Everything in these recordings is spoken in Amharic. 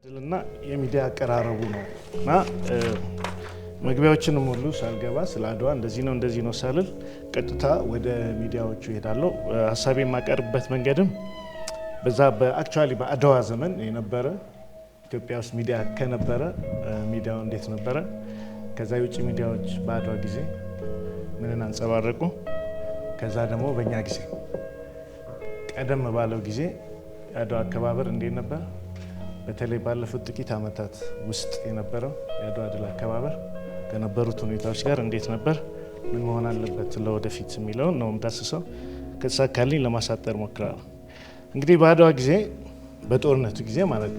ድልና የሚዲያ አቀራረቡ ነው እና መግቢያዎችን ሙሉ ሳልገባ ስለ አድዋ እንደዚህ ነው ሳልል ቀጥታ ወደ ሚዲያዎቹ ሄዳለሁ። ሐሳቤ የማቀርብበት መንገድም በዛ በአክቹአሊ በአድዋ ዘመን የነበረ ኢትዮጵያ ውስጥ ሚዲያ ከነበረ ሚዲያው እንዴት ነበረ፣ ከዛ የውጭ ሚዲያዎች በአድዋ ጊዜ ምንን አንጸባረቁ፣ ከዛ ደግሞ በእኛ ጊዜ ቀደም ባለው ጊዜ የአድዋ አከባበር እንዴት ነበር፣ በተለይ ባለፉት ጥቂት ዓመታት ውስጥ የነበረው የአድዋ ድል አከባበር ከነበሩት ሁኔታዎች ጋር እንዴት ነበር፣ ምን መሆን አለበት ለወደፊት የሚለውን ነው የምዳስሰው። ከተሳካልኝ ለማሳጠር ሞክራለሁ። እንግዲህ በአድዋ ጊዜ በጦርነቱ ጊዜ ማለት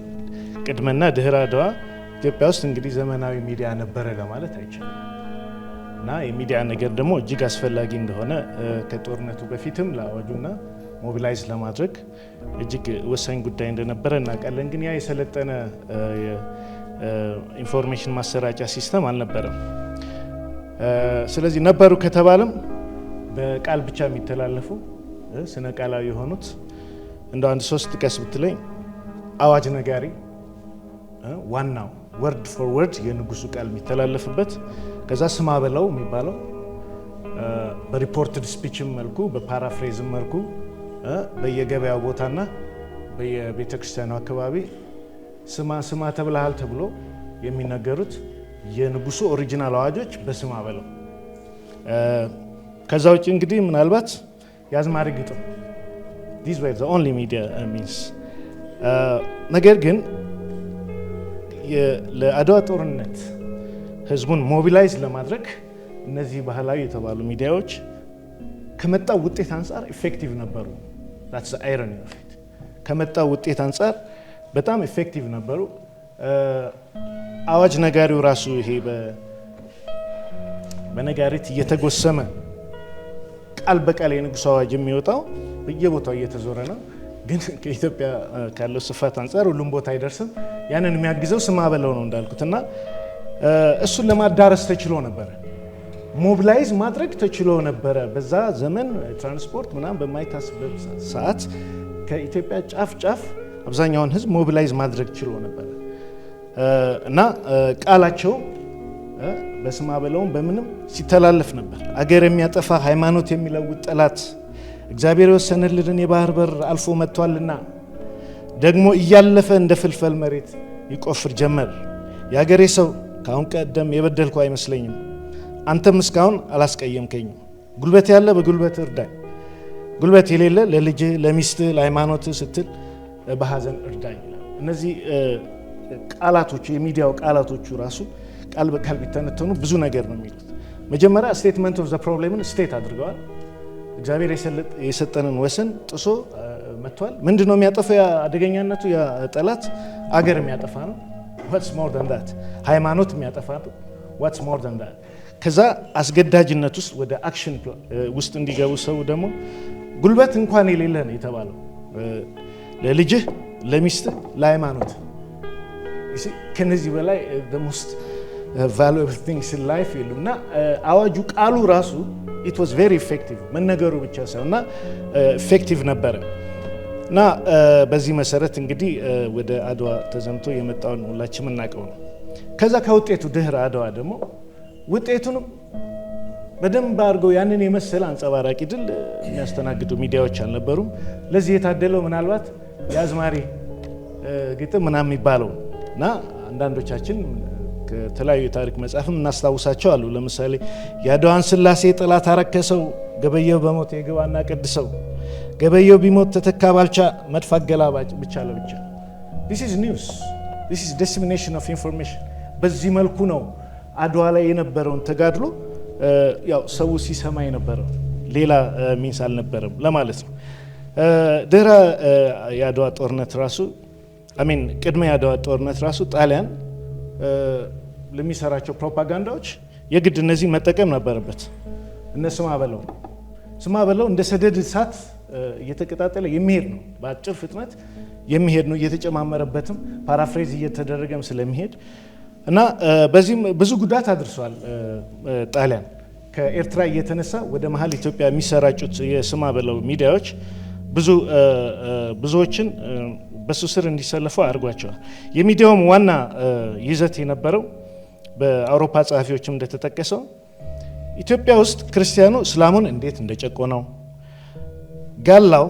ቅድመና ድህረ አድዋ ኢትዮጵያ ውስጥ እንግዲህ ዘመናዊ ሚዲያ ነበረ ለማለት አይቻልም እና የሚዲያ ነገር ደግሞ እጅግ አስፈላጊ እንደሆነ ከጦርነቱ በፊትም ለአዋጁና ሞቢላይዝ ለማድረግ እጅግ ወሳኝ ጉዳይ እንደነበረ እናውቃለን። ግን ያ የሰለጠነ ኢንፎርሜሽን ማሰራጫ ሲስተም አልነበረም። ስለዚህ ነበሩ ከተባለም በቃል ብቻ የሚተላለፉ ስነ ቃላዊ የሆኑት እንደ አንድ ሶስት ጥቀስ ብትለኝ አዋጅ ነጋሪ ዋናው ወርድ ፎር ወርድ የንጉሱ ቃል የሚተላለፍበት፣ ከዛ ስማ በለው የሚባለው በሪፖርትድ ስፒችም መልኩ በፓራፍሬዝም መልኩ በየገበያው ቦታና በየቤተክርስቲያኑ አካባቢ ስማ ተብለሃል ተብሎ የሚነገሩት የንጉሱ ኦሪጂናል አዋጆች በስማ በለው። ከዛ ውጭ እንግዲህ ምናልባት የአዝማሪ ግጥም these were the only media means። ነገር ግን ለአድዋ ጦርነት ህዝቡን ሞቢላይዝ ለማድረግ እነዚህ ባህላዊ የተባሉ ሚዲያዎች ከመጣው ውጤት አንጻር ኢፌክቲቭ ነበሩ። that's the irony of it። ከመጣው ውጤት አንጻር በጣም ኢፌክቲቭ ነበሩ። አዋጅ ነጋሪው ራሱ ይሄ በነጋሪት እየተጎሰመ ቃል በቃል የንጉሱ አዋጅ የሚወጣው በየቦታው እየተዞረ ነው። ግን ከኢትዮጵያ ካለው ስፋት አንጻር ሁሉም ቦታ አይደርስም። ያንን የሚያግዘው ስማ በለው ነው እንዳልኩት እና እሱን ለማዳረስ ተችሎ ነበረ፣ ሞቢላይዝ ማድረግ ተችሎ ነበረ። በዛ ዘመን ትራንስፖርት ምናምን በማይታስበት ሰዓት ከኢትዮጵያ ጫፍ ጫፍ አብዛኛውን ህዝብ ሞቢላይዝ ማድረግ ችሎ ነበረ እና ቃላቸው በስማ በለውም በምንም ሲተላለፍ ነበር። አገር የሚያጠፋ ሃይማኖት የሚለውጥ ጠላት እግዚአብሔር የወሰነልን የባህር በር አልፎ መጥቷልና ደግሞ እያለፈ እንደ ፍልፈል መሬት ይቆፍር ጀመር። የአገሬ ሰው ካሁን ቀደም የበደልኩ አይመስለኝም፣ አንተም እስካሁን አላስቀየምከኝም። ጉልበት ያለ በጉልበት እርዳኝ፣ ጉልበት የሌለ ለልጅ ለሚስት ለሃይማኖት ስትል በሐዘን እርዳኝ። እነዚህ ቃላቶቹ የሚዲያው ቃላቶቹ ራሱ ቃል በቃል ቢተነተኑ ብዙ ነገር ነው የሚሉት። መጀመሪያ ስቴትመንት ኦፍ ዘ ፕሮብሌምን ስቴት አድርገዋል። እግዚአብሔር የሰጠንን ወሰን ጥሶ መጥቷል። ምንድነው የሚያጠፋው? አደገኛነቱ ጠላት አገር የሚያጠፋ ነው። what's more than that? ሃይማኖት የሚያጠፋ ነው። what's more than that? ከዛ አስገዳጅነት ውስጥ ወደ አክሽን ውስጥ እንዲገቡ ሰው ደግሞ ጉልበት እንኳን የሌለ ነው የተባለው ለልጅህ ለሚስትህ ለሃይማኖት። ከነዚህ በላይ the most valuable things in life የሉም እና አዋጁ ቃሉ ራሱ it was very effective መነገሩ ብቻ ሳይሆን እና effective ነበረ እና በዚህ መሰረት እንግዲህ ወደ አድዋ ተዘምቶ የመጣውን ሁላችንም እናውቀው ነው። ከዛ ከውጤቱ ድህረ አድዋ ደግሞ ውጤቱንም በደንብ አድርገው ያንን የመሰለ አንጸባራቂ ድል የሚያስተናግዱ ሚዲያዎች አልነበሩም። ለዚህ የታደለው ምናልባት የአዝማሪ ግጥም ምናምን የሚባለው እና አንዳንዶቻችን ከተለያዩ የታሪክ መጽሐፍም እናስታውሳቸው አሉ። ለምሳሌ የአድዋን ስላሴ ጠላት አረከሰው፣ ገበየው በሞት የግባና ቀድሰው፣ ገበየው ቢሞት ተተካ ባልቻ፣ መድፍ አገላባጭ ብቻ ለብቻ። this is news, this is dissemination of information። በዚህ መልኩ ነው አድዋ ላይ የነበረውን ተጋድሎ ያው ሰው ሲሰማ የነበረው፣ ሌላ ሚንስ አልነበረም ለማለት ነው። ድህረ የአድዋ ጦርነት ራሱ ቅድመ የአድዋ ጦርነት ራሱ ጣሊያን ለሚሰራቸው ፕሮፓጋንዳዎች የግድ እነዚህን መጠቀም ነበረበት። እነ ስማ በለው እንደ ሰደድ እሳት እየተቀጣጠለ የሚሄድ ነው፣ በአጭር ፍጥነት የሚሄድ ነው፣ እየተጨማመረበትም ፓራፍሬዝ እየተደረገም ስለሚሄድ እና በዚህም ብዙ ጉዳት አድርሷል። ጣሊያን ከኤርትራ እየተነሳ ወደ መሀል ኢትዮጵያ የሚሰራጩት የስማ በለው ሚዲያዎች ብዙዎችን በሱ ስር እንዲሰለፉ አድርጓቸዋል። የሚዲያውም ዋና ይዘት የነበረው በአውሮፓ ጸሐፊዎችም እንደተጠቀሰው ኢትዮጵያ ውስጥ ክርስቲያኑ እስላሙን እንዴት እንደጨቆነው፣ ጋላው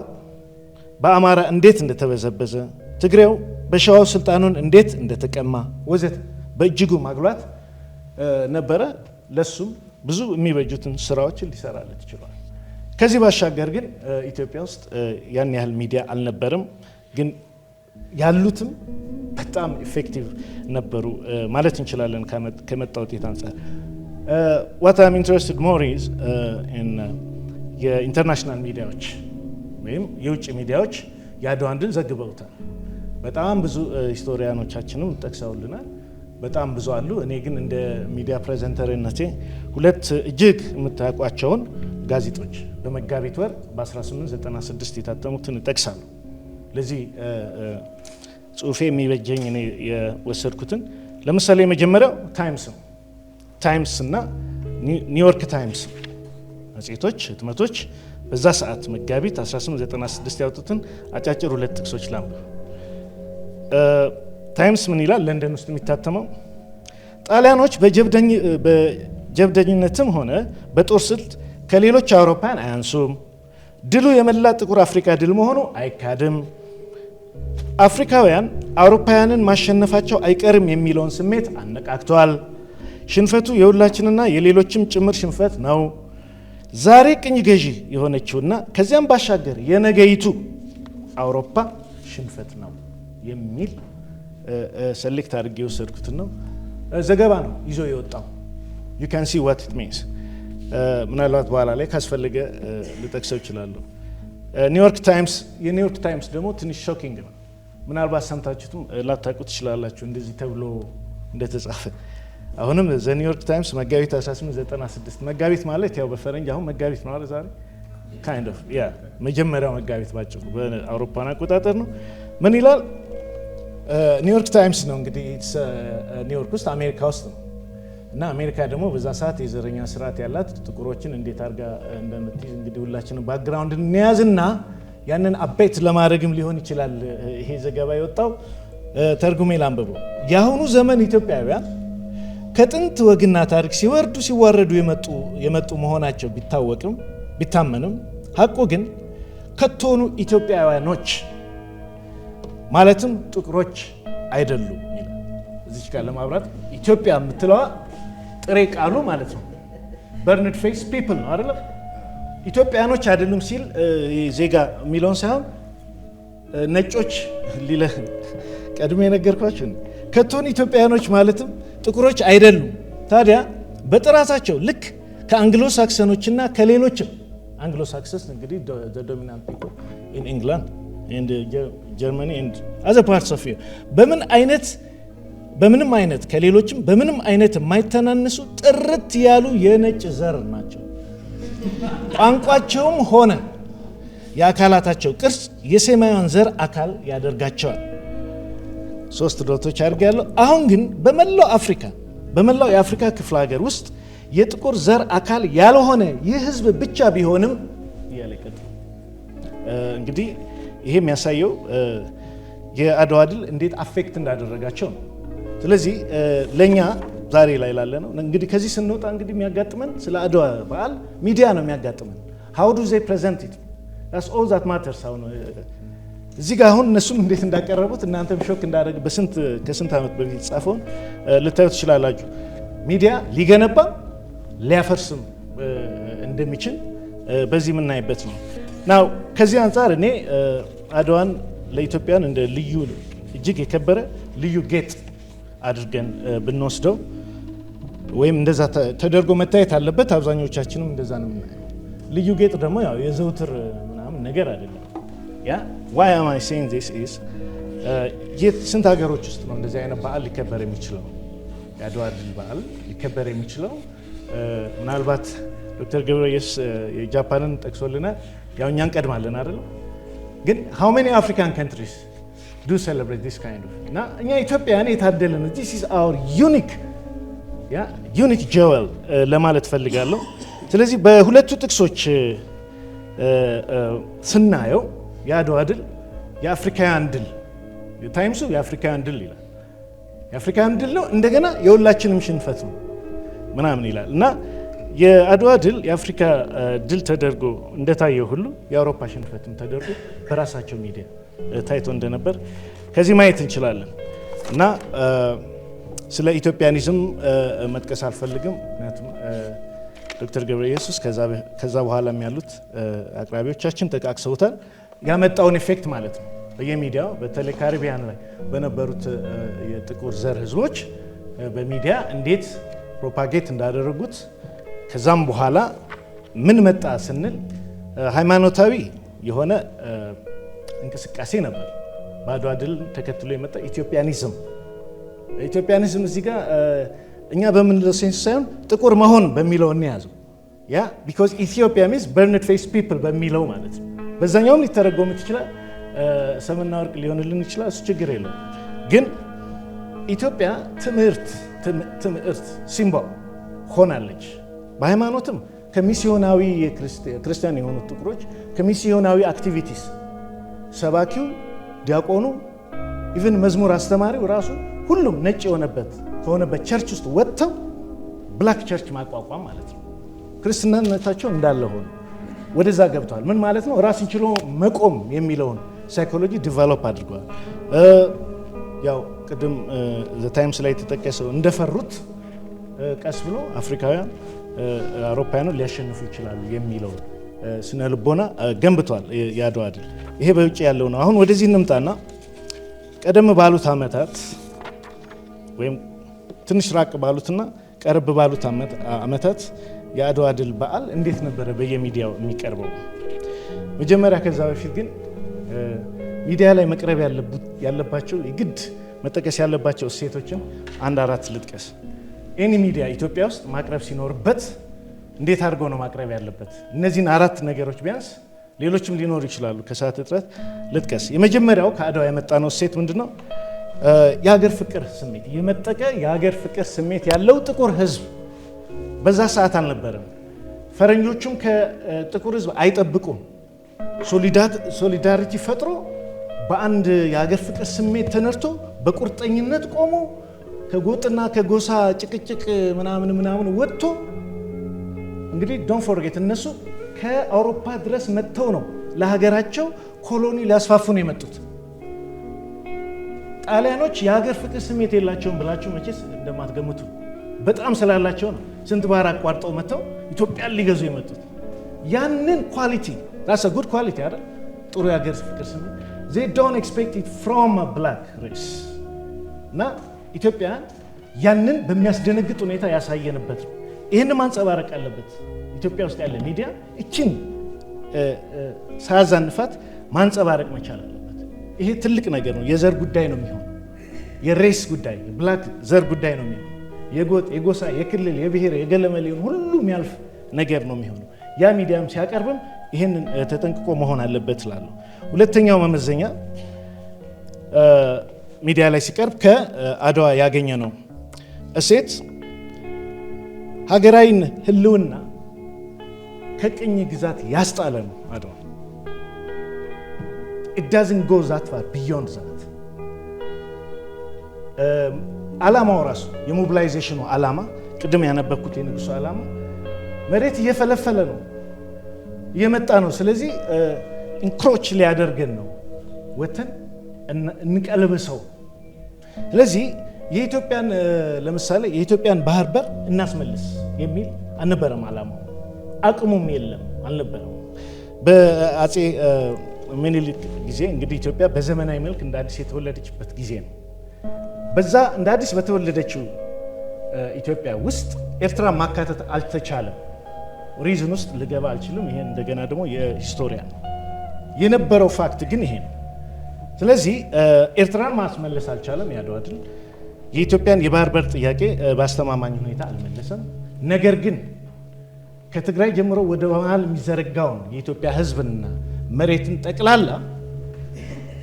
በአማራ እንዴት እንደተበዘበዘ፣ ትግሬው በሸዋው ስልጣኑን እንዴት እንደተቀማ ወዘተ በእጅጉ ማግሏት ነበረ። ለሱም ብዙ የሚበጁትን ስራዎችን ሊሰራለት ይችላል። ከዚህ ባሻገር ግን ኢትዮጵያ ውስጥ ያን ያህል ሚዲያ አልነበረም። ግን ያሉትም በጣም ኢፌክቲቭ ነበሩ ማለት እንችላለን ከመጣ ውጤት አንጻር። what I'm interested more is የኢንተርናሽናል ሚዲያዎች ወይም የውጭ ሚዲያዎች የአድዋን ድል ዘግበውታል። በጣም ብዙ ሂስቶሪያኖቻችንም ጠቅሰውልናል። በጣም ብዙ አሉ። እኔ ግን እንደ ሚዲያ ፕሬዘንተርነቴ ሁለት እጅግ የምታውቋቸውን ጋዜጦች በመጋቢት ወር በ1896 የታተሙትን እጠቅሳለሁ። ለዚህ ጽሁፌ የሚበጀኝ እኔ የወሰድኩትን ለምሳሌ የመጀመሪያው ታይምስ ነው። ታይምስ እና ኒውዮርክ ታይምስ መጽሔቶች፣ ህትመቶች በዛ ሰዓት መጋቢት 1896 ያወጡትን አጫጭር ሁለት ጥቅሶች ላንብብ። ታይምስ ምን ይላል? ለንደን ውስጥ የሚታተመው ጣሊያኖች በጀብደኝነትም ሆነ በጦር ስልት ከሌሎች አውሮፓውያን አያንሱም። ድሉ የመላ ጥቁር አፍሪካ ድል መሆኑ አይካድም። አፍሪካውያን አውሮፓውያንን ማሸነፋቸው አይቀርም የሚለውን ስሜት አነቃክተዋል። ሽንፈቱ የሁላችንና የሌሎችም ጭምር ሽንፈት ነው። ዛሬ ቅኝ ገዢ የሆነችውና ከዚያም ባሻገር የነገይቱ አውሮፓ ሽንፈት ነው የሚል ሰሌክት አድርጌ የወሰድኩትን ነው። ዘገባ ነው ይዞ የወጣው። you can see what it means። ምናልባት በኋላ ላይ ካስፈለገ ልጠቅሰው እችላለሁ። ኒውዮርክ ታይምስ፣ የኒውዮርክ ታይምስ ደግሞ ትንሽ ሾኪንግ ነው። ምናልባት ሰምታችሁትም ላታውቁ ትችላላችሁ እንደዚህ ተብሎ እንደተጻፈ። አሁንም ዘ ኒውዮርክ ታይምስ መጋቢት 1896 መጋቢት ማለት ያው በፈረንጅ አሁን መጋቢት ነው አይደል? ዛሬ kind of ያ መጀመሪያው መጋቢት ባጭሩ በአውሮፓን አቆጣጠር ነው። ምን ይላል? ኒውዮርክ ታይምስ ነው እንግዲህ ኒውዮርክ ውስጥ አሜሪካ ውስጥ ነው እና አሜሪካ ደግሞ በዛ ሰዓት የዘረኛ ስርዓት ያላት ጥቁሮችን እንዴት አድርጋ እንደምትይዝ እንግዲህ ሁላችንም ባክግራውንድ እንያዝና ያንን አቤት ለማድረግም ሊሆን ይችላል ይሄ ዘገባ የወጣው። ተርጉሜ ላንብበው። የአሁኑ ዘመን ኢትዮጵያውያን ከጥንት ወግና ታሪክ ሲወርዱ ሲዋረዱ የመጡ መሆናቸው ቢታመንም ሀቁ ግን ከቶኑ ኢትዮጵያውያኖች ማለትም ጥቁሮች አይደሉም ይላል። እዚች ጋር ለማብራት ኢትዮጵያ የምትለዋ ጥሬ ቃሉ ማለት ነው በርንድ ፌስ ፒፕል ነው አይደለም? ኢትዮጵያኖች አይደሉም ሲል ዜጋ የሚለውን ሳይሆን ነጮች ሊለህ ቀድሜ ነገርኳችሁ። ከቶን ኢትዮጵያኖች ማለትም ጥቁሮች አይደሉም። ታዲያ በጥራታቸው ልክ ከአንግሎ ሳክሰኖችና ከሌሎችም አንግሎ ሳክሰንስ እንግዲህ ዶሚናንት ፒፕል ኢን ኢንግላንድ ኤንድ ጀርመኒ ኤንድ አዘር ፓርትስ ኦፍ ዩ በምንም አይነት ከሌሎችም በምንም አይነት የማይተናነሱ ጥርት ያሉ የነጭ ዘር ናቸው። ቋንቋቸውም ሆነ የአካላታቸው ቅርጽ የሰማያውያን ዘር አካል ያደርጋቸዋል። 3 ዶቶች አድርጌያለሁ። አሁን ግን በመላው የአፍሪካ ክፍለ ሀገር ውስጥ የጥቁር ዘር አካል ያልሆነ ይህ ህዝብ ብቻ ቢሆንም እያለ ይቀጥላል። እንግዲህ ይሄ የሚያሳየው የአድዋ ድል እንዴት አፌክት እንዳደረጋቸው ነው። ስለዚህ ለኛ ዛሬ ላይ ላለ ነው እንግዲህ ከዚህ ስንወጣ እንግዲህ የሚያጋጥመን ስለ አድዋ በዓል ሚዲያ ነው የሚያጋጥመን። how do they present it? that's all that matters። አሁን እዚህ ጋር አሁን እነሱም እንዴት እንዳቀረቡት እናንተም ሾክ እንዳደረግ ከስንት ዓመት በፊት ጻፈውን ልታዩ ትችላላችሁ። ሚዲያ ሊገነባ ሊያፈርስም እንደሚችል በዚህ የምናይበት ነው። ናው ከዚህ አንጻር እኔ አድዋን ለኢትዮጵያን እንደ ልዩ እጅግ የከበረ ልዩ ጌጥ አድርገን ብንወስደው ወይም እንደዛ ተደርጎ መታየት አለበት። አብዛኞቻችንም እንደዛ ነው የምናየው። ልዩ ጌጥ ደግሞ ያው የዘውትር ምናምን ነገር አይደለም። ያ why am I saying this is ስንት ሀገሮች ውስጥ ነው እንደዚህ አይነት በዓል ሊከበር የሚችለው? የአድዋ ድል በዓል ሊከበር የሚችለው ምናልባት ዶክተር ገብረየስ የጃፓንን ጠቅሶልናል። ያው እኛ እንቀድማለን አይደል? ግን how many African countries do celebrate this kind of እና እኛ ኢትዮጵያውያን የታደለን this is our unique jewel ለማለት ፈልጋለሁ። ስለዚህ በሁለቱ ጥቅሶች ስናየው የአድዋ ድል የአፍሪካውያን ድል ታይምሱ የአፍሪካውያን ድል ይላል። የአፍሪካውያን ድል ነው እንደገና የሁላችንም ሽንፈት ነው ምናምን ይላል እና የአድዋ ድል የአፍሪካ ድል ተደርጎ እንደታየው ሁሉ የአውሮፓ ሽንፈትም ተደርጎ በራሳቸው ሚዲያ ታይቶ እንደነበር ከዚህ ማየት እንችላለን እና ስለ ኢትዮጵያኒዝም መጥቀስ አልፈልግም ምክንያቱም ዶክተር ገብረ ኢየሱስ ከዛ በኋላም ያሉት አቅራቢዎቻችን ተቃቅሰውታል ያመጣውን ኢፌክት ማለት ነው በየሚዲያው በተለይ ካሪቢያን ላይ በነበሩት የጥቁር ዘር ህዝቦች በሚዲያ እንዴት ፕሮፓጌት እንዳደረጉት ከዛም በኋላ ምን መጣ ስንል ሃይማኖታዊ የሆነ እንቅስቃሴ ነበር በአድዋ ድል ተከትሎ የመጣ ኢትዮጵያኒዝም እዚህ ጋር እኛ በምንለው ሴንስ ሳይሆን ጥቁር መሆን በሚለው እንያዘው ያ ቢኮዝ ኢትዮጵያ ሚንስ በርንድ ፌስ ፒፕል በሚለው ማለት ነው በዛኛውም ሊተረጎም ይችላል ሰምና ወርቅ ሊሆንልን ይችላል እሱ ችግር የለውም ግን ኢትዮጵያ ትምህርት ሲምቦል ሆናለች በሃይማኖትም ከሚስዮናዊ ክርስቲያን የሆኑ ጥቁሮች ከሚስዮናዊ አክቲቪቲስ ሰባኪው ዲያቆኑ ኢቭን መዝሙር አስተማሪው ራሱ ሁሉም ነጭ ከሆነበት ቸርች ውስጥ ወጥተው ብላክ ቸርች ማቋቋም ማለት ነው ክርስትናነታቸው እንዳለ ሆነ ወደዛ ገብተዋል ምን ማለት ነው ራስን ችሎ መቆም የሚለውን ሳይኮሎጂ ዲቨሎፕ አድርገዋል ያው ቅድም ዘ ታይምስ ላይ ተጠቀሰው እንደፈሩት ቀስ ብሎ አፍሪካውያን አውሮፓውያኑን ሊያሸንፉ ይችላሉ የሚለው ስነ ልቦና ገንብቷል የአድዋ ድል ይሄ በውጭ ያለው ነው አሁን ወደዚህ እንምጣና ቀደም ባሉት አመታት ወይም ትንሽ ራቅ ባሉትና ቀረብ ባሉት አመታት የአድዋ ድል በዓል እንዴት ነበረ በየሚዲያው የሚቀርበው መጀመሪያ ከዛ በፊት ግን ሚዲያ ላይ መቅረብ ያለባቸው የግድ መጠቀስ ያለባቸው እሴቶችን አንድ አራት ልጥቀስ ኤኒ ሚዲያ ኢትዮጵያ ውስጥ ማቅረብ ሲኖርበት እንዴት አድርጎ ነው ማቅረብ ያለበት እነዚህን አራት ነገሮች ቢያንስ ሌሎችም ሊኖሩ ይችላሉ ከሰዓት እጥረት ልጥቀስ የመጀመሪያው ከአድዋ የመጣነው እሴት ምንድነው የሀገር ፍቅር ስሜት የመጠቀ የሀገር ፍቅር ስሜት ያለው ጥቁር ህዝብ በዛ ሰዓት አልነበረም ፈረንጆቹም ከጥቁር ህዝብ አይጠብቁም ሶሊዳሪቲ ፈጥሮ በአንድ የሀገር ፍቅር ስሜት ተነርቶ በቁርጠኝነት ቆሞ ከጎጥና ከጎሳ ጭቅጭቅ ምናምን ወጥቶ እንግዲህ ዶንት ፎርጌት እነሱ ከአውሮፓ ድረስ መጥተው ነው ለሀገራቸው ኮሎኒ ሊያስፋፉ ነው የመጡት ጣሊያኖች የሀገር ፍቅር ስሜት የላቸውም ብላችሁ መቼስ እንደማትገምቱ በጣም ስላላቸው ነው ስንት ባህር አቋርጠው መጥተው ኢትዮጵያን ሊገዙ የመጡት ያንን ኳሊቲ that's a good quality አይደል ጥሩ የሀገር ፍቅር ስሜት they don't expect it from a black race እና ኢትዮጵያን ያንን በሚያስደነግጥ ሁኔታ ያሳየንበት ነው ይሄንን ማንጸባረቅ አለበት ኢትዮጵያ ውስጥ ያለ ሚዲያ እቺን ሳያዛንፋት ማንጸባረቅ መቻል አለበት ይሄ ትልቅ ነገር ነው የዘር ጉዳይ ነው የሚሆነው የሬስ ጉዳይ የብላክ ዘር ጉዳይ ነው የሚሆነው የጎጥ የጎሳ የክልል የብሔር የገለመሌ ሁሉ የሚያልፍ ነገር ነው የሚሆነው ያ ሚዲያም ሲያቀርብም ይሄንን ተጠንቅቆ መሆን አለበት እላለሁ ሁለተኛው መመዘኛ ሚዲያ ላይ ሲቀርብ ከአድዋ ያገኘ ነው እሴት ሀገራዊን ህልውና ከቅኝ ግዛት ያስጣለ ነው አድዋ it doesn't go that far beyond that አላማው ራሱ የሞቢላይዜሽኑ አላማ ቅድም ያነበብኩት የንጉሱ አላማ መሬት እየፈለፈለ ነው እየመጣ ነው ስለዚህ ኢንክሮች ሊያደርገን ነው ወተን እንቀልበሰው ስለዚህ የኢትዮጵያን ለምሳሌ የኢትዮጵያን ባህር በር እናስመልስ የሚል አልነበረም አላማው አቅሙም የለም አልነበረም በአጼ ምኒልክ ጊዜ እንግዲህ ኢትዮጵያ በዘመናዊ መልክ እንደ አዲስ የተወለደችበት ጊዜ ነው በዛ እንደ አዲስ በተወለደችው ኢትዮጵያ ውስጥ ኤርትራ ማካተት አልተቻለም ሪዝን ውስጥ ልገባ አልችልም ይሄን እንደገና ደግሞ የሂስቶሪያን የነበረው ፋክት ግን ይሄ ነው ስለዚህ ኤርትራን ማስመለስ አልቻለም ያድዋ ድል የኢትዮጵያን የባህር በር ጥያቄ በአስተማማኝ ሁኔታ አልመለሰም ነገር ግን ከትግራይ ጀምሮ ወደ መሃል የሚዘረጋውን የኢትዮጵያ ህዝብና መሬትን ጠቅላላ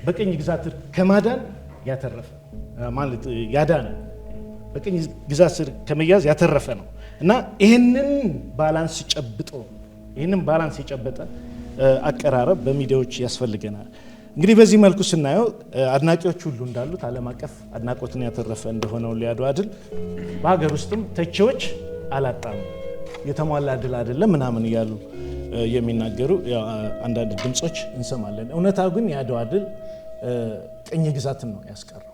በቅኝ ግዛት ከማዳን ያተረፈ ማለት ያዳነ በቅኝ ግዛት ስር ከመያዝ ያተረፈ ነው እና ይሄንን ባላንስ የጨበጠ አቀራረብ በሚዲያዎች ያስፈልገናል እንግዲህ በዚህ መልኩ ስናየው አድናቂዎች ሁሉ እንዳሉት ዓለም አቀፍ አድናቆትን ያተረፈ እንደሆነው የአድዋ ድል በሀገር ውስጥም ተቺዎች አላጣም የተሟላ ድል አይደለም ምናምን እያሉ የሚናገሩ አንዳንድ ድምጾች እንሰማለን። እውነታው ግን የአድዋ ድል ቅኝ ግዛትን ነው ያስቀረው።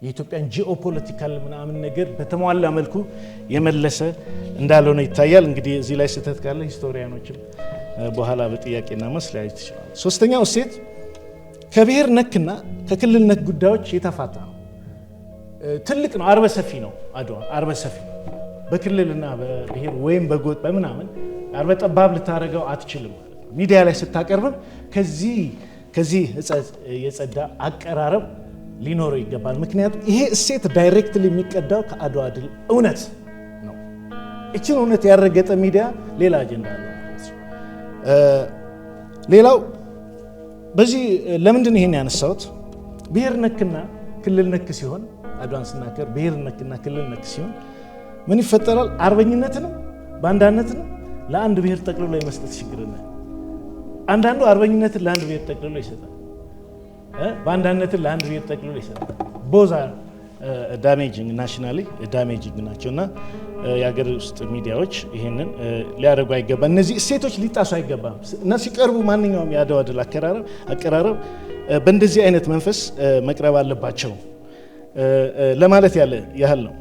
የኢትዮጵያን ጂኦፖለቲካል ምናምን ነገር በተሟላ መልኩ የመለሰ እንዳልሆነ ይታያል። እንግዲህ እዚህ ላይ ስህተት ካለ ሂስቶሪያኖችም በኋላ በጥያቄና መልስ ሊያዩት ይችላል። ሶስተኛው እሴት ከብሔር ነክና ከክልል ነክ ጉዳዮች የተፋታ ነው። ትልቅ ነው፣ አርበ ሰፊ ነው። አድዋ አርበ ሰፊ በክልልና በብሔር ወይም በጎጥ በምናምን አርበ ጠባብ ልታደርገው አትችልም ማለት ነው። ሚዲያ ላይ ስታቀርብም ከዚህ የጸዳ አቀራረብ ሊኖረው ይገባል። ምክንያቱም ይሄ እሴት ዳይሬክትሊ የሚቀዳው ከአድዋ ድል እውነት ነው። እችን እውነት ያረገጠ ሚዲያ ሌላ አጀንዳ አለው ማለት ነው። ሌላው በዚህ ለምንድን ይሄን ያነሳሁት ብሔር ነክና ክልል ነክ ሲሆን አድዋን ስናከር ብሔር ነክና ክልል ነክ ሲሆን ምን ይፈጠራል? አርበኝነትንም ባንዳነትንም ለአንድ ብሔር ጠቅልሎ የመስጠት ችግር ነው። አንዳንዱ አርበኝነትን ለአንድ ብሔር ጠቅልሎ ይሰጣል፣ ባንዳነትን ለአንድ ብሔር ጠቅልሎ ይሰጣል። ቦዛ ዳሜጂንግ ናሽናሊ ዳሜጂንግ ናቸውና የሀገር ውስጥ ሚዲያዎች ይሄንን ሊያደርጉ አይገባም። እነዚህ እሴቶች ሊጣሱ አይገባም እና ሲቀርቡ ማንኛውም የአድዋ ድል አቀራረብ በእንደዚህ አይነት መንፈስ መቅረብ አለባቸው ለማለት ያህል ነው።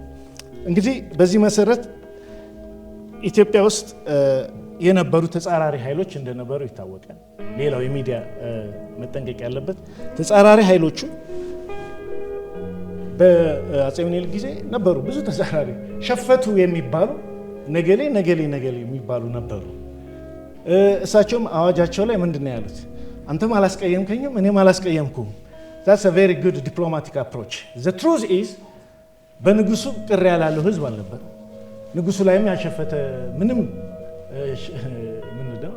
እንግዲህ በዚህ መሰረት ኢትዮጵያ ውስጥ የነበሩ ተጻራሪ ኃይሎች እንደነበሩ ይታወቃል። ሌላው የሚዲያ መጠንቀቅ ያለበት ተጻራሪ ኃይሎቹ በአፄ ምኒልክ ጊዜ ነበሩ። ብዙ ተጻራሪ ሸፈቱ የሚባሉ ነገሌ የሚባሉ ነበሩ። እሳቸውም አዋጃቸው ላይ ምንድን ነው ያሉት? አንተም አላስቀየምከኝም እኔም አላስቀየምኩም። that's a very good diplomatic approach. the truth is በንጉሱ ቅር ያላለው ህዝብ አልነበር። ንጉሱ ላይም ያሸፈተ ምንም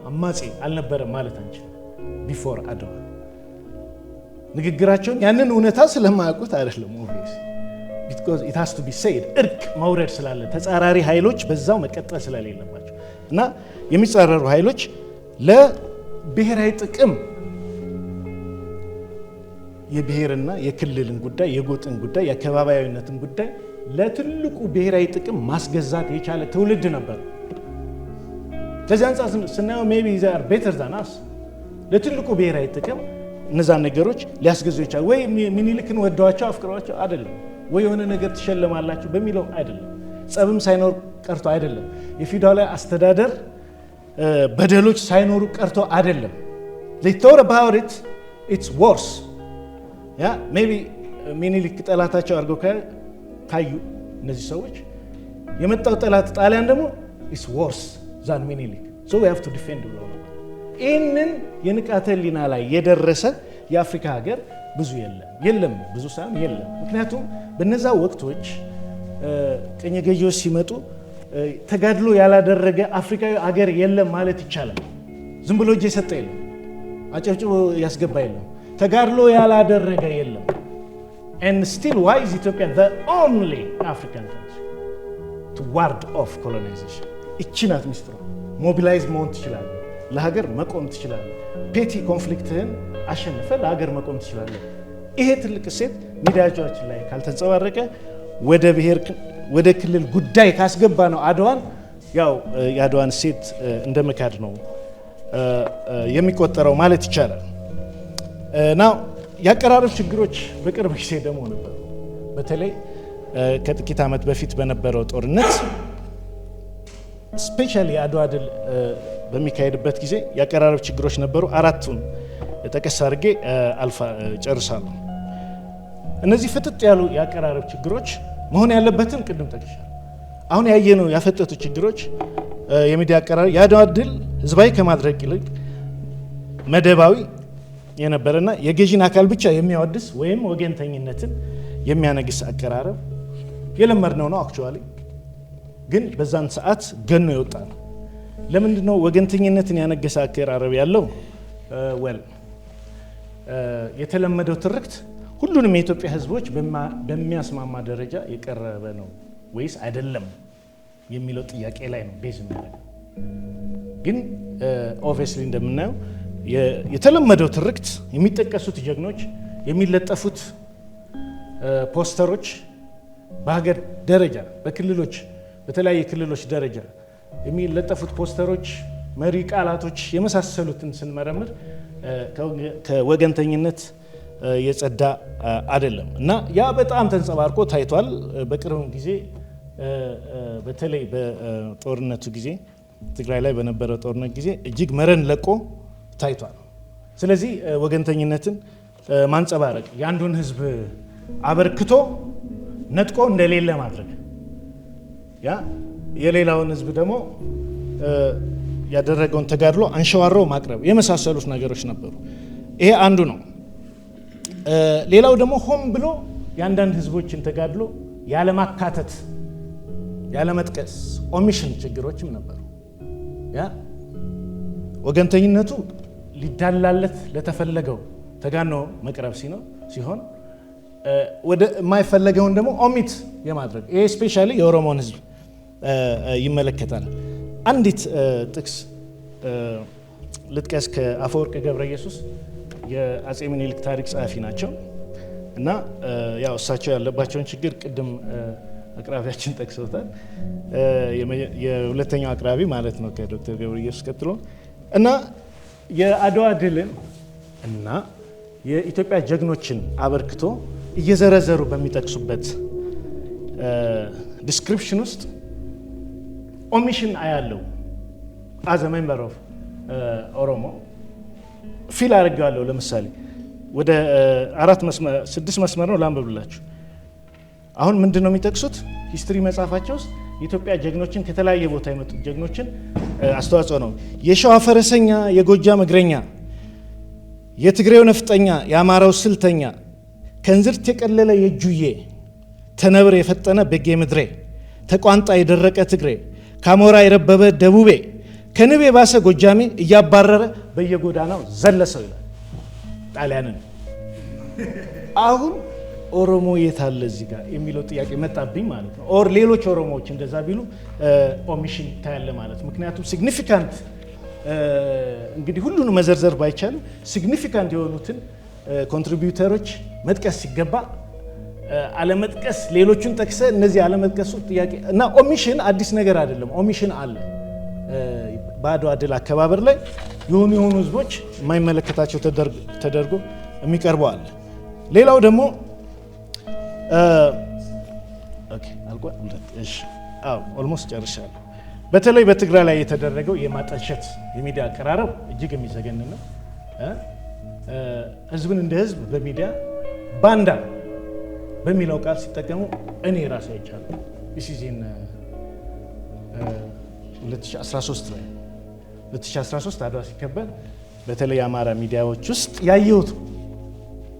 አማጺ አልነበረም ማለት አንችልም። ቢፎር አድዋ ንግግራቸውን ያንን እውነታ ስለማያውቁት አይደለም obviously because it has to be said እርቅ መውረድ ስላለ ተጻራሪ ኃይሎች በዛው መቀጠል ስለሌለባቸው እና የሚጻረሩ ኃይሎች ለብሔራዊ ጥቅም የብሔርና የክልልን ጉዳይ የጎጥን ጉዳይ የአካባቢያዊነትን ጉዳይ ለትልቁ ብሔራዊ ጥቅም ማስገዛት የቻለ ትውልድ ነበር። ከዚህ አንፃር ስናየው maybe they are better than us ለትልቁ ብሔራዊ ጥቅም እነዛን ነገሮች ሊያስገዙ ይቻላል። ወይ ምኒልክን ወደዋቸው አፍቅሯቸው አይደለም፣ ወይ የሆነ ነገር ትሸለማላችሁ በሚለው አይደለም፣ ጸብም ሳይኖር ቀርቶ አይደለም፣ የፊውዳላዊ አስተዳደር በደሎች ሳይኖሩ ቀርቶ አይደለም። they thought about it, it's worse. ያ ሜቢ ምኒልክ ጠላታቸው አድርገው ካዩ እነዚህ ሰዎች የመጣው ጠላት ጣሊያን ደግሞ is worse than ምኒልክ so we have to defend ብለው ነው። ይህንን የንቃተ ህሊና ላይ የደረሰ የአፍሪካ ሀገር ብዙ የለም ብዙ ሳይሆን የለም። ምክንያቱም በነዛ ወቅቶች ቅኝ ገዢዎች ሲመጡ ተጋድሎ ያላደረገ አፍሪካዊ ሀገር የለም ማለት ይቻላል። ዝም ብሎ እጅ የሰጠ የለም፣ አጨብጭቦ ያስገባ የለም፣ ተጋድሎ ያላደረገ የለም። and still why is Ethiopia the only African country to ward off colonization? እቺናት ሚስጥሩ ሞቢላይዝ መሆን ትችላለህ፣ ለሀገር መቆም ትችላለህ፣ ፔቲ ኮንፍሊክትህን አሸንፈ ለሀገር መቆም ትችላለህ። ይሄ ትልቅ ሴት ሚዲያዎች ላይ ካልተንጸባረቀ ወደ ክልል ጉዳይ ካስገባ ነው አድዋን ያው የአድዋን ሴት እንደመካድ ነው የሚቆጠረው ማለት ይቻላል። ናው ያቀራረብ ችግሮች በቅርብ ጊዜ ደግሞ ነበሩ። በተለይ ከጥቂት ዓመት በፊት በነበረው ጦርነት ስፔሻሊ የአድዋ ድል በሚካሄድበት ጊዜ ያቀራረብ ችግሮች ነበሩ። አራቱን ጠቀስ አድርጌ ጨርሳለሁ። እነዚህ ፍጥጥ ያሉ ያቀራረብ ችግሮች መሆን ያለበትን ቅድም ጠቅሻለሁ። አሁን ያየነው ያፈጠጡ ችግሮች የሚዲያ አቀራረብ የአድዋ ድል ህዝባዊ ከማድረግ ይልቅ መደባዊ የነበረና የገዢን አካል ብቻ የሚያወድስ ወይም ወገንተኝነትን የሚያነግስ አቀራረብ የለመድነው ነው። አክቹአሊ ግን በዛን ሰዓት ገኖ የወጣ ነው። ለምንድነው ወገንተኝነትን ያነገሰ አቀራረብ ያለው? የተለመደው ትርክት ሁሉንም የኢትዮጵያ ህዝቦች በሚያስማማ ደረጃ የቀረበ ነው ወይስ አይደለም የሚለው ጥያቄ ላይ ነው ቤዝ የሚያደርገው። ግን ኦብቪየስሊ እንደምናየው የተለመደው ትርክት የሚጠቀሱት ጀግኖች የሚለጠፉት ፖስተሮች በሀገር ደረጃ በክልሎች በተለያየ ክልሎች ደረጃ የሚለጠፉት ፖስተሮች መሪ ቃላቶች የመሳሰሉትን ስንመረምር ከወገንተኝነት የጸዳ አይደለም እና ያ በጣም ተንጸባርቆ ታይቷል። በቅርብ ጊዜ በተለይ በጦርነቱ ጊዜ ትግራይ ላይ በነበረው ጦርነት ጊዜ እጅግ መረን ለቆ ታይቷል። ስለዚህ ወገንተኝነትን ማንጸባረቅ የአንዱን ህዝብ አበርክቶ ነጥቆ እንደሌለ ማድረግ ያ የሌላውን ህዝብ ደግሞ ያደረገውን ተጋድሎ አንሸዋሮ ማቅረብ የመሳሰሉት ነገሮች ነበሩ። ይሄ አንዱ ነው። ሌላው ደግሞ ሆም ብሎ የአንዳንድ ህዝቦችን ተጋድሎ ያለማካተት ያለመጥቀስ ኦሚሽን ችግሮችም ነበሩ። ያ ወገንተኝነቱ ሊዳላለት ለተፈለገው ተጋኖ መቅረብ ሲሆን ወደ የማይፈለገውን ደግሞ ኦሚት የማድረግ ይሄ ስፔሻሊ የኦሮሞን ህዝብ ይመለከታል። አንዲት ጥቅስ ልጥቀስ ከአፈወርቅ ገብረ ኢየሱስ የአጼ ምኒልክ ታሪክ ጸሐፊ ናቸው እና ያው እሳቸው ያለባቸውን ችግር ቅድም አቅራቢያችን ጠቅሰውታል። የሁለተኛው አቅራቢ ማለት ነው ከዶክተር ገብረ ኢየሱስ ቀጥሎ እና የአድዋ ድልን እና የኢትዮጵያ ጀግኖችን አበርክቶ እየዘረዘሩ በሚጠቅሱበት ዲስክሪፕሽን ውስጥ ኦሚሽን አያለው አዘ ሜምበር ኦፍ ኦሮሞ ፊል አድርጌዋለሁ። ለምሳሌ ወደ 6 መስመር ነው ላንብብላችሁ። አሁን ምንድን ነው የሚጠቅሱት? ሂስትሪ መጽሐፋቸው ውስጥ የኢትዮጵያ ጀግኖችን ከተለያየ ቦታ የመጡት ጀግኖችን አስተዋጽኦ ነው። የሸዋ ፈረሰኛ፣ የጎጃም እግረኛ፣ የትግሬው ነፍጠኛ፣ የአማራው ስልተኛ፣ ከእንዝርት የቀለለ የእጁዬ፣ ተነብር የፈጠነ በጌ ምድሬ፣ ተቋንጣ የደረቀ ትግሬ፣ ካሞራ የረበበ ደቡቤ፣ ከንብ የባሰ ጎጃሜ እያባረረ በየጎዳናው ዘለሰው ይላል ጣሊያንን። አሁን ኦሮሞ የት አለ እዚህ ጋር የሚለው ጥያቄ መጣብኝ ማለት ነው። ኦር ሌሎች ኦሮሞዎች እንደዛ ቢሉ ኦሚሽን ታያለ ማለት ምክንያቱም ሲግኒፊካንት እንግዲህ ሁሉንም መዘርዘር ባይቻልም ሲግኒፊካንት የሆኑትን ኮንትሪቢዩተሮች መጥቀስ ሲገባ አለመጥቀስ ሌሎቹን ጠቅሰ እነዚህ አለመጥቀሱ ጥያቄ እና ኦሚሽን አዲስ ነገር አይደለም። ኦሚሽን አለ በአድዋ ድል አከባበር ላይ የሆኑ ህዝቦች የማይመለከታቸው ተደርጎ የሚቀርበው አለ። ሌላው ደግሞ ኦልሞስት ጨርሻለሁ። በተለይ በትግራይ ላይ የተደረገው የማጠልሸት የሚዲያ አቀራረብ እጅግ የሚዘገን ነው። ህዝብን እንደ ህዝብ በሚዲያ ባንዳ በሚለው ቃል ሲጠቀሙ እኔ ራሴ አይቻለሁ። ኢሲዚን 2013 ላይ 2013 አድዋ ሲከበር በተለይ የአማራ ሚዲያዎች ውስጥ ያየሁት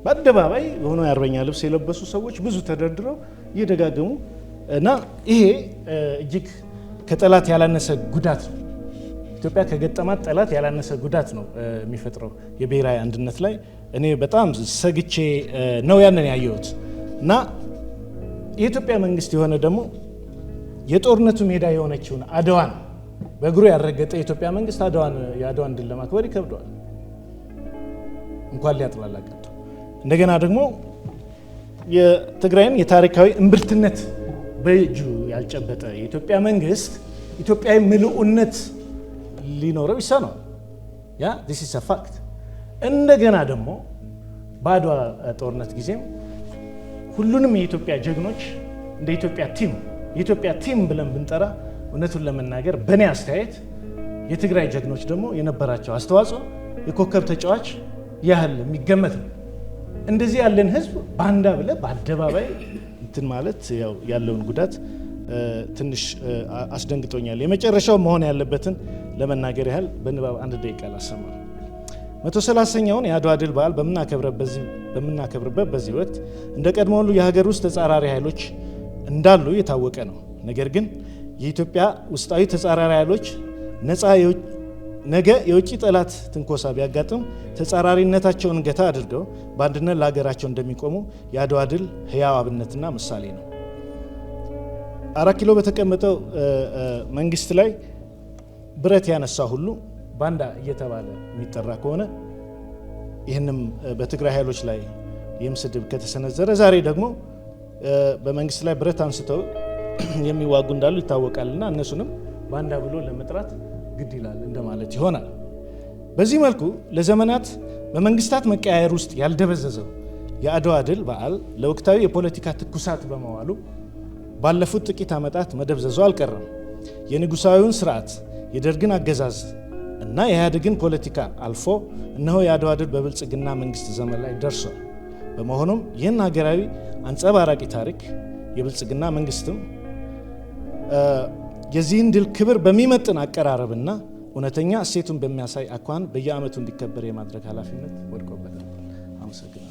በአደባባይ የሆነ የአርበኛ ልብስ የለበሱ ሰዎች ብዙ ተደርድረው እየደጋገሙ እና ይሄ እጅግ ከጠላት ያላነሰ ጉዳት ነው። ኢትዮጵያ ከገጠማት ጠላት ያላነሰ ጉዳት ነው የሚፈጥረው የብሔራዊ አንድነት ላይ። እኔ በጣም ሰግቼ ነው ያንን ያየሁት እና የኢትዮጵያ መንግስት የሆነ ደግሞ የጦርነቱ ሜዳ የሆነችውን አድዋን በእግሩ ያረገጠ የኢትዮጵያ መንግስት የአድዋን ድል ለማክበር ይከብደዋል እንኳን ሊያጥላላ ቀርቶ። እንደገና ደግሞ የትግራይን የታሪካዊ እምብርትነት በእጁ ያልጨበጠ የኢትዮጵያ መንግስት ኢትዮጵያዊ ምልኡነት ሊኖረው ይሳነዋል። ያ this is a fact። እንደገና ደግሞ በአድዋ ጦርነት ጊዜም ሁሉንም የኢትዮጵያ ጀግኖች እንደ የኢትዮጵያ ቲም ብለን ብንጠራ እውነቱን ለመናገር በእኔ አስተያየት የትግራይ ጀግኖች ደግሞ የነበራቸው አስተዋጽኦ የኮከብ ተጫዋች ያህል የሚገመት ነው። እንደዚህ ያለን ህዝብ ባንዳ ብለ በአደባባይ እንትን ማለት ያለውን ጉዳት ትንሽ አስደንግጦኛል። የመጨረሻው መሆን ያለበትን ለመናገር ያህል በንባብ 1 ደቂቃ ላሰማ። 130ኛውን የአድዋ ድል በዓል በምናከብርበት በዚህ ወቅት እንደ ቀድሞ ሁሉ የሀገር ውስጥ ተጻራሪ ኃይሎች እንዳሉ የታወቀ ነው። ነገር ግን የኢትዮጵያ ውስጣዊ ተጻራሪ ኃይሎች ነገ የውጭ ጠላት ትንኮሳ ቢያጋጥም ተጻራሪነታቸውን ገታ አድርገው በአንድነት ለሀገራቸው እንደሚቆሙ የአድዋ ድል ህያው አብነትና ምሳሌ ነው። 4 ኪሎ በተቀመጠው መንግስት ላይ ብረት ያነሳ ሁሉ ባንዳ እየተባለ የሚጠራ ከሆነ ይህንም በትግራይ ኃይሎች ላይ የምስድብ ከተሰነዘረ ዛሬ ደግሞ በመንግስት ላይ ብረት አንስተው የሚዋጉ እንዳሉ ይታወቃልና እነሱንም ባንዳ ብሎ ለመጥራት ግድ ይላል እንደማለት ይሆናል። በዚህ መልኩ ለዘመናት በመንግስታት መቀያየር ውስጥ ያልደበዘዘው የአድዋ ድል በዓል ለወቅታዊ የፖለቲካ ትኩሳት በመዋሉ ባለፉት ጥቂት ዓመታት መደብዘዙ አልቀረም። የንጉሳዊውን ስርዓት የደርግን አገዛዝ እና የኢህአዴግን ፖለቲካ አልፎ እነሆ የአድዋ ድል በብልጽግና መንግስት ዘመን ላይ ደርሷል። በመሆኑም ይህን ሀገራዊ አንጸባራቂ ታሪክ የብልጽግና መንግስትም የዚህን ድል ክብር በሚመጥን አቀራረብና እውነተኛ እሴቱን በሚያሳይ አኳኋን በየዓመቱ እንዲከበር የማድረግ ኃላፊነት ወድቆበታል። አመሰግናለሁ።